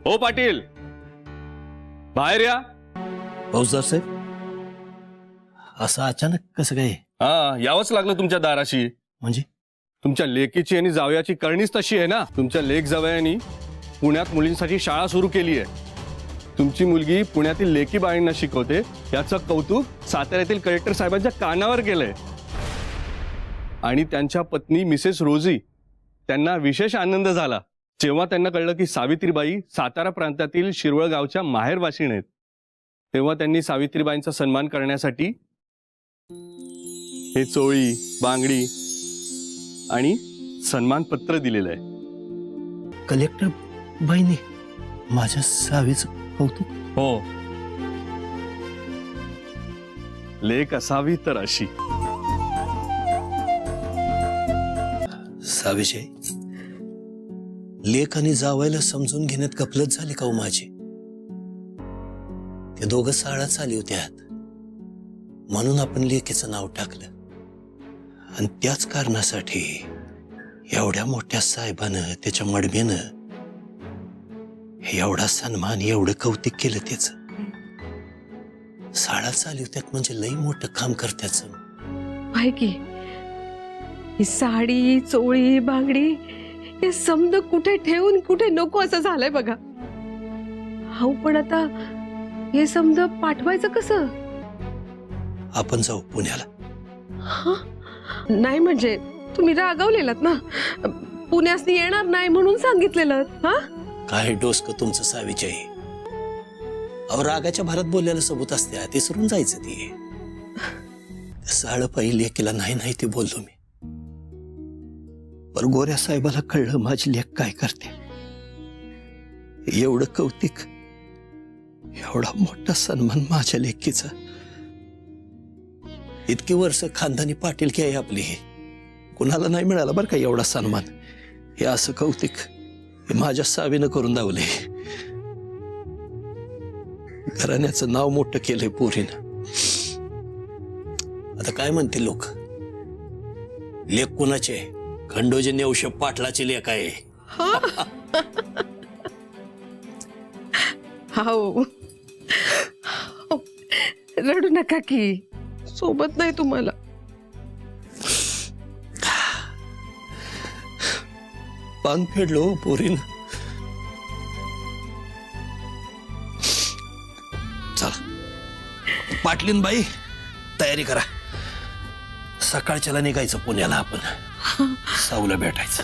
हो पाटील, बाहेर या. फौजदार साहेब, असं अचानक कसं काय? हा, यावंच लागलं तुमच्या दाराशी. म्हणजे तुमच्या लेकीची आणि जावयाची करणीच तशी आहे ना. तुमच्या लेक जावयानी पुण्यात मुलींसाठी शाळा सुरू केली आहे. तुमची मुलगी पुण्यातील लेकी बाळींना शिकवते, याचं कौतुक साताऱ्यातील कलेक्टर साहेबांच्या कानावर गेलंय. आणि त्यांच्या पत्नी मिसेस रोजी, त्यांना विशेष आनंद झाला जेव्हा त्यांना कळलं की सावित्रीबाई सातारा प्रांतातील शिरवळ गावच्या माहेरवासीण आहेत. तेव्हा त्यांनी सावित्रीबाईंचा सन्मान करण्यासाठी हे चोळी, बांगडी आणि सन्मानपत्र दिलेलं आहे. कलेक्टर बाईने माझ्या सावीचं कौतुक? हो, लेक असावी तर अशी. सावीचे लेख आणि जावायला समजून घेण्यात गफलत झाली का हो माझी? ते दोघं साळा चाली होत्यात म्हणून आपण लेकीचं नाव टाकलं, आणि त्याच कारणासाठी एवढ्या मोठ्या साहेबानं त्याच्या मडमेनं एवढा सन्मान, एवढं कौतिक केलं त्याच. साळा चाली होत्यात म्हणजे लई मोठं काम करत्याच. आहे की ही साडी, चोळी, बांगडी हे समज कुठे ठेवून कुठे नको असं झालंय बघा. हाऊ, पण आता हे समज पाठवायचं कसं? आपण जाऊ पुण्याला. हा? नाही म्हणजे तुम्ही रागावलेलात ना, पुण्यासनी येणार नाही म्हणून सांगितलेलं. हा, काय डोसकं तुमचं सावीचे आहे. अहो, रागाच्या भरात बोललेलं सबूत असत्या, ते सरून जायचं. ते साळ पहिले केला नाही नाही ते बोललो मी. पर गोऱ्या साहेबाला कळलं माझी लेक काय करते. एवढं कौतिक, एवढा मोठा सन्मान माझ्या लेकीचा. इतकी वर्ष खानदानी पाटीलकी आहे आपली, हे कुणाला नाही मिळाला बरं का एवढा सन्मान. हे असं कौतिक हे माझ्या सावीनं करून दावले. घराण्याचं नाव मोठं केलंय पोरीनं. आता काय म्हणते लोक, लेक कोणाचे? खंडोजी नेवशे पाटलाची लेक आहे. हाऊ, रडू नका की, सोबत नाही तुम्हाला. पान फेडलो पोरीन. चला पाटलीन बाई, तयारी करा. सकाळच्याला निघायचं पुण्याला आपण, साऊला भेटायचं.